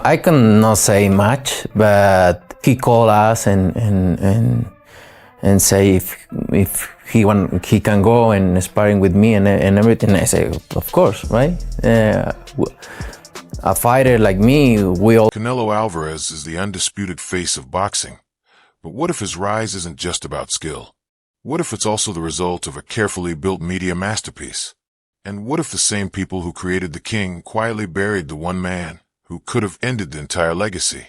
I cannot say much, but he called us and say if he can go and sparring with me and everything. I say, of course, right? A fighter like me, we all. Canelo Alvarez is the undisputed face of boxing. But what if his rise isn't just about skill? What if it's also the result of a carefully built media masterpiece? And what if the same people who created the king quietly buried the one man who could have ended the entire legacy?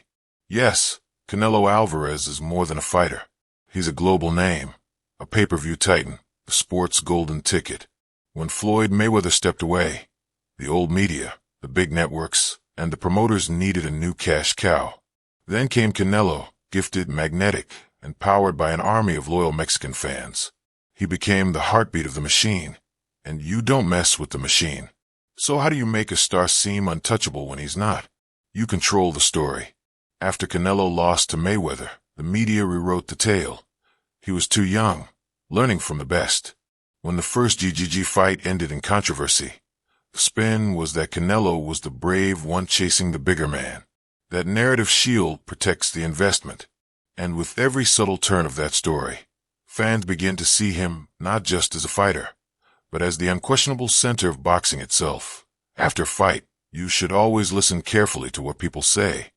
Yes, Canelo Alvarez is more than a fighter. He's a global name, a pay-per-view titan, the sport's golden ticket. When Floyd Mayweather stepped away, the old media, the big networks, and the promoters needed a new cash cow. Then came Canelo, gifted, magnetic, and powered by an army of loyal Mexican fans. He became the heartbeat of the machine, and you don't mess with the machine. So how do you make a star seem untouchable when he's not? You control the story. After Canelo lost to Mayweather, the media rewrote the tale. He was too young, learning from the best. When the first GGG fight ended in controversy, the spin was that Canelo was the brave one chasing the bigger man. That narrative shield protects the investment. And with every subtle turn of that story, fans begin to see him not just as a fighter, but as the unquestionable center of boxing itself. After a fight, you should always listen carefully to what people say,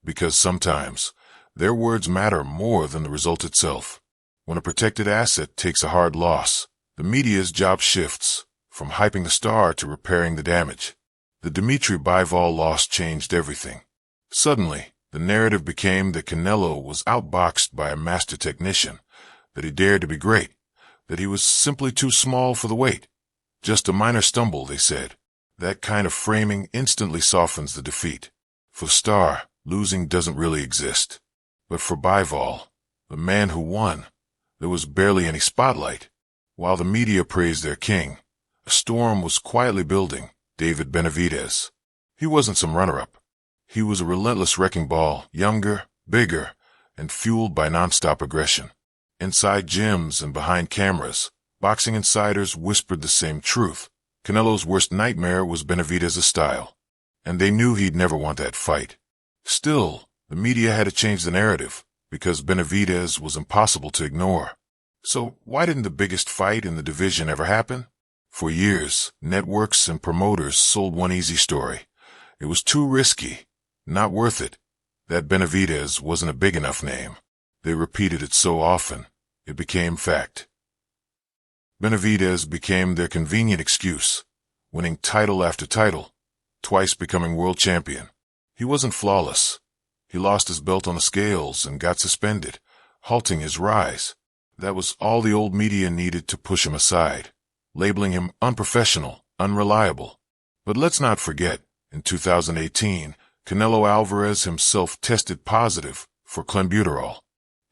because sometimes their words matter more than the result itself. When a protected asset takes a hard loss, the media's job shifts from hyping the star to repairing the damage. The Dmitry Bivol loss changed everything. Suddenly, the narrative became that Canelo was outboxed by a master technician, that he dared to be great, that he was simply too small for the weight. Just a minor stumble, they said. That kind of framing instantly softens the defeat. For the star, losing doesn't really exist. But for Bivol, the man who won, there was barely any spotlight. While the media praised their king, a storm was quietly building. David Benavidez. He wasn't some runner-up. He was a relentless wrecking ball, younger, bigger, and fueled by non-stop aggression. Inside gyms and behind cameras, boxing insiders whispered the same truth. Canelo's worst nightmare was Benavidez's style, and they knew he'd never want that fight. Still, the media had to change the narrative, because Benavidez was impossible to ignore. So why didn't the biggest fight in the division ever happen? For years, networks and promoters sold one easy story. It was too risky, not worth it. That Benavidez wasn't a big enough name. They repeated it so often, it became fact. Benavidez became their convenient excuse, winning title after title, twice becoming world champion. He wasn't flawless. He lost his belt on the scales and got suspended, halting his rise. That was all the old media needed to push him aside, labeling him unprofessional, unreliable. But let's not forget, in 2018, Canelo Alvarez himself tested positive for clenbuterol.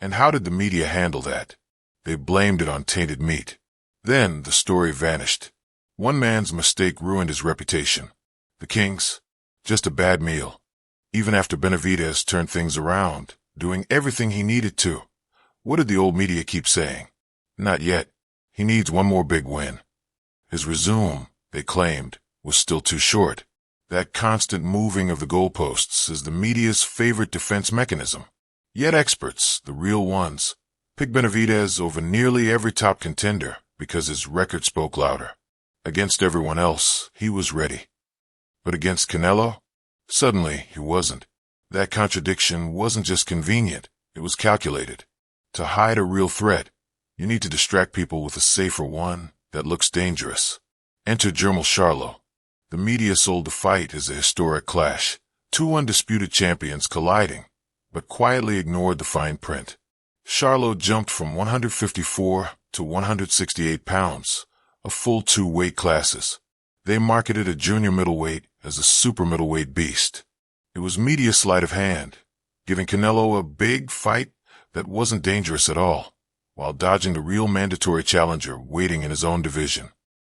And how did the media handle that? They blamed it on tainted meat. Then the story vanished. One man's mistake ruined his reputation. The king's, just a bad meal. Even after Benavidez turned things around, doing everything he needed to, what did the old media keep saying? Not yet. He needs one more big win. His resume, they claimed, was still too short. That constant moving of the goalposts is the media's favorite defense mechanism. Yet experts, the real ones, picked Benavidez over nearly every top contender because his record spoke louder. Against everyone else, he was ready. But against Canelo? Suddenly, he wasn't. That contradiction wasn't just convenient, it was calculated. To hide a real threat, you need to distract people with a safer one that looks dangerous. Enter Jermall Charlo. The media sold the fight as a historic clash, two undisputed champions colliding, but quietly ignored the fine print. Charlo jumped from 154 to 168 pounds, a full 2 weight classes. They marketed a junior middleweight as a super middleweight beast. It was media sleight of hand, giving Canelo a big fight that wasn't dangerous at all, while dodging the real mandatory challenger waiting in his own division.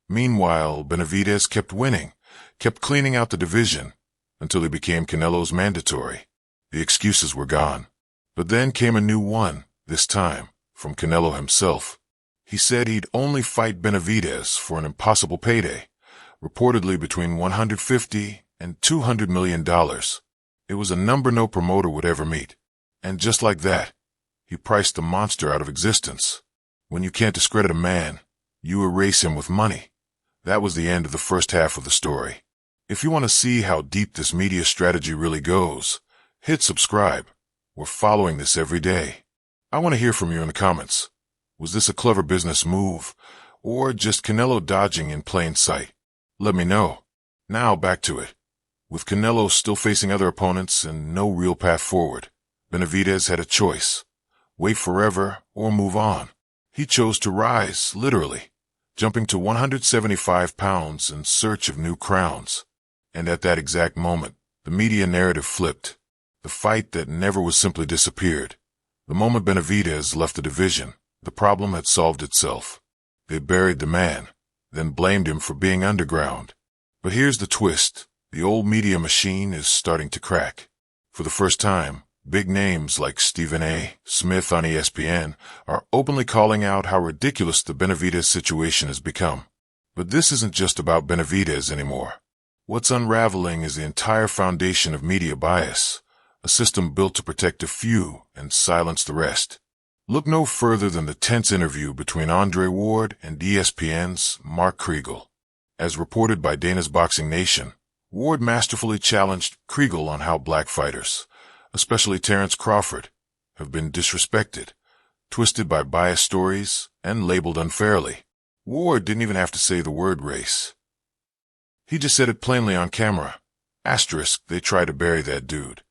Meanwhile, Benavidez kept winning, kept cleaning out the division, until he became Canelo's mandatory. The excuses were gone. But then came a new one, this time, from Canelo himself. He said he'd only fight Benavidez for an impossible payday, reportedly between $150 and $200 million. It was a number no promoter would ever meet. And just like that, he priced the monster out of existence. When you can't discredit a man, you erase him with money. That was the end of the first half of the story. If you want to see how deep this media strategy really goes, hit subscribe. We're following this every day. I want to hear from you in the comments. Was this a clever business move, or just Canelo dodging in plain sight? Let me know. Now back to it. With Canelo still facing other opponents and no real path forward, Benavidez had a choice. Wait forever or move on. He chose to rise, literally, jumping to 175 pounds in search of new crowns. And at that exact moment, the media narrative flipped. The fight that never was simply disappeared. The moment Benavidez left the division, the problem had solved itself. They buried the man, then blamed him for being underground. But here's the twist. The old media machine is starting to crack. For the first time, big names like Stephen A. Smith on ESPN are openly calling out how ridiculous the Benavidez situation has become. But this isn't just about Benavidez anymore. What's unraveling is the entire foundation of media bias, a system built to protect a few and silence the rest. Look no further than the tense interview between Andre Ward and ESPN's Mark Kriegel. As reported by Dana's Boxing Nation, Ward masterfully challenged Kriegel on how black fighters, especially Terence Crawford, have been disrespected, twisted by biased stories, and labeled unfairly. Ward didn't even have to say the word race. He just said it plainly on camera. Asterisk, they tried to bury that dude.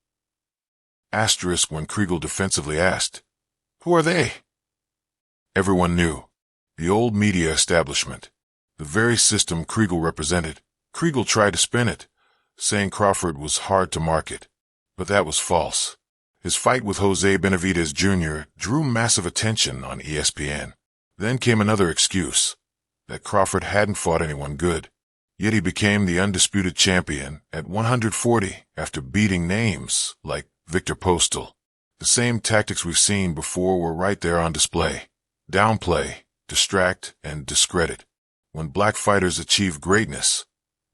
Asterisk when Kriegel defensively asked, "Who are they?" Everyone knew. The old media establishment. The very system Kriegel represented. Kriegel tried to spin it, saying Crawford was hard to market. But that was false. His fight with Jose Benavidez Jr. drew massive attention on ESPN. Then came another excuse, that Crawford hadn't fought anyone good. Yet he became the undisputed champion at 140 after beating names like Victor Postal. The same tactics we've seen before were right there on display. Downplay, distract, and discredit. When black fighters achieve greatness,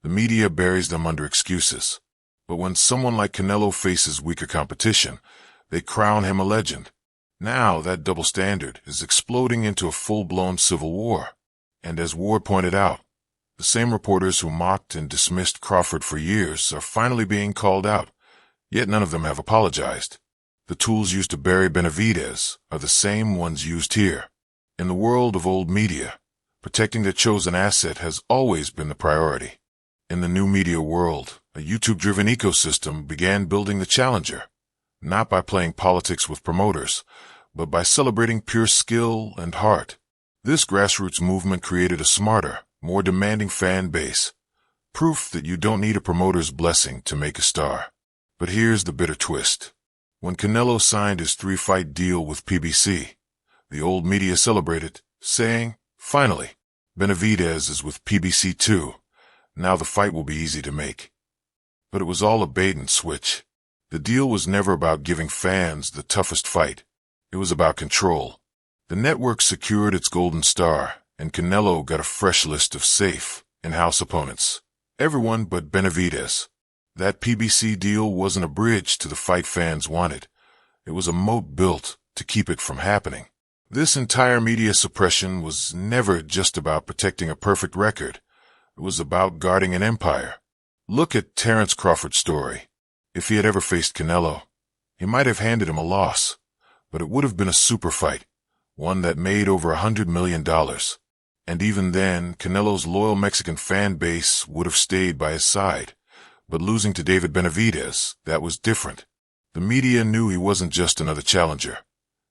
the media buries them under excuses. But when someone like Canelo faces weaker competition, they crown him a legend. Now that double standard is exploding into a full-blown civil war. And as Ward pointed out, the same reporters who mocked and dismissed Crawford for years are finally being called out, yet none of them have apologized. The tools used to bury Benavidez are the same ones used here. In the world of old media, protecting their chosen asset has always been the priority. In the new media world, a YouTube-driven ecosystem began building the challenger, not by playing politics with promoters, but by celebrating pure skill and heart. This grassroots movement created a smarter, more demanding fan base, proof that you don't need a promoter's blessing to make a star. But here's the bitter twist. When Canelo signed his 3-fight deal with PBC, the old media celebrated, saying, "Finally, Benavidez is with PBC too. Now the fight will be easy to make." But it was all a bait and switch. The deal was never about giving fans the toughest fight. It was about control. The network secured its golden star, and Canelo got a fresh list of safe, in-house opponents. Everyone but Benavidez. That PBC deal wasn't a bridge to the fight fans wanted. It was a moat built to keep it from happening. This entire media suppression was never just about protecting a perfect record. It was about guarding an empire. Look at Terence Crawford's story. If he had ever faced Canelo, he might have handed him a loss, but it would have been a super fight, one that made over $100 million. And even then, Canelo's loyal Mexican fan base would have stayed by his side. But losing to David Benavidez, that was different. The media knew he wasn't just another challenger.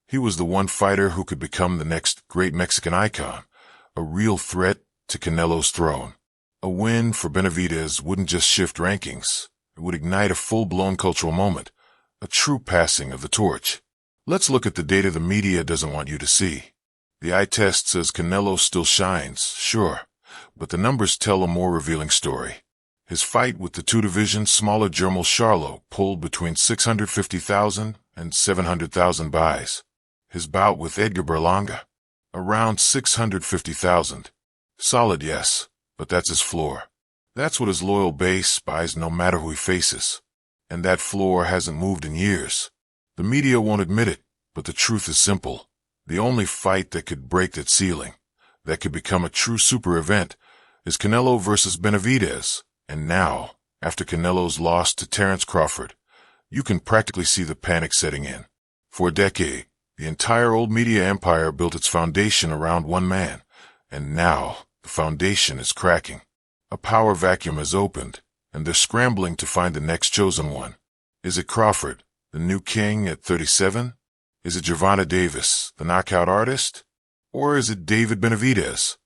He was the one fighter who could become the next great Mexican icon, a real threat to Canelo's throne. A win for Benavidez wouldn't just shift rankings. It would ignite a full-blown cultural moment, a true passing of the torch. Let's look at the data the media doesn't want you to see. The eye test says Canelo still shines, sure, but the numbers tell a more revealing story. His fight with the two-division smaller Jermel Charlo pulled between 650,000 and 700,000 buys. His bout with Edgar Berlanga, around 650,000. Solid, yes, but that's his floor. That's what his loyal base buys no matter who he faces. and that floor hasn't moved in years. The media won't admit it, but the truth is simple. The only fight that could break that ceiling, that could become a true super event, is Canelo versus Benavidez. And now, after Canelo's loss to Terence Crawford, you can practically see the panic setting in. For a decade, the entire old media empire built its foundation around one man, and now the foundation is cracking. A power vacuum has opened, and they're scrambling to find the next chosen one. Is it Crawford, the new king at 37? Is it Gervonta Davis, the knockout artist? Or is it David Benavidez,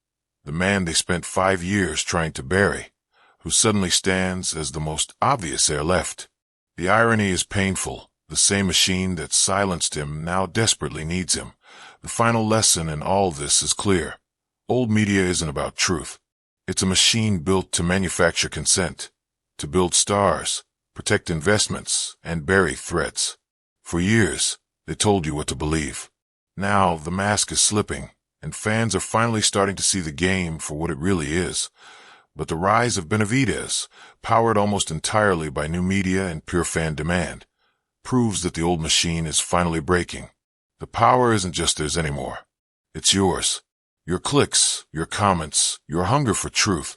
the man they spent 5 years trying to bury, who suddenly stands as the most obvious heir left? The irony is painful. The same machine that silenced him now desperately needs him. The final lesson in all this is clear. Old media isn't about truth. It's a machine built to manufacture consent, to build stars, protect investments, and bury threats. For years, they told you what to believe. Now, the mask is slipping, and fans are finally starting to see the game for what it really is. But the rise of Benavidez, powered almost entirely by new media and pure fan demand, proves that the old machine is finally breaking. The power isn't just theirs anymore. It's yours. Your clicks, your comments, your hunger for truth.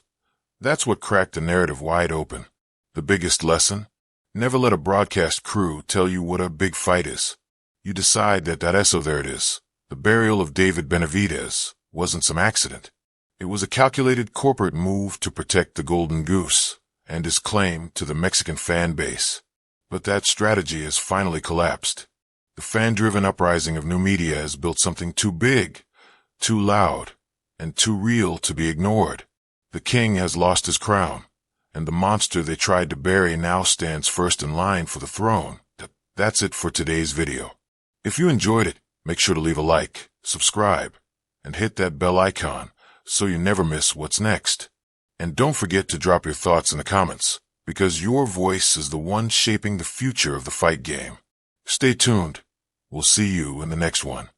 That's what cracked the narrative wide open. The biggest lesson? Never let a broadcast crew tell you what a big fight is. You decide that eso there it is. The burial of David Benavidez wasn't some accident. It was a calculated corporate move to protect the golden goose and his claim to the Mexican fan base. But that strategy has finally collapsed. The fan-driven uprising of new media has built something too big, too loud, and too real to be ignored. The king has lost his crown, and the monster they tried to bury now stands first in line for the throne. That's it for today's video. If you enjoyed it, make sure to leave a like, subscribe, and hit that bell icon so you never miss what's next. And don't forget to drop your thoughts in the comments, because your voice is the one shaping the future of the fight game. Stay tuned. We'll see you in the next one.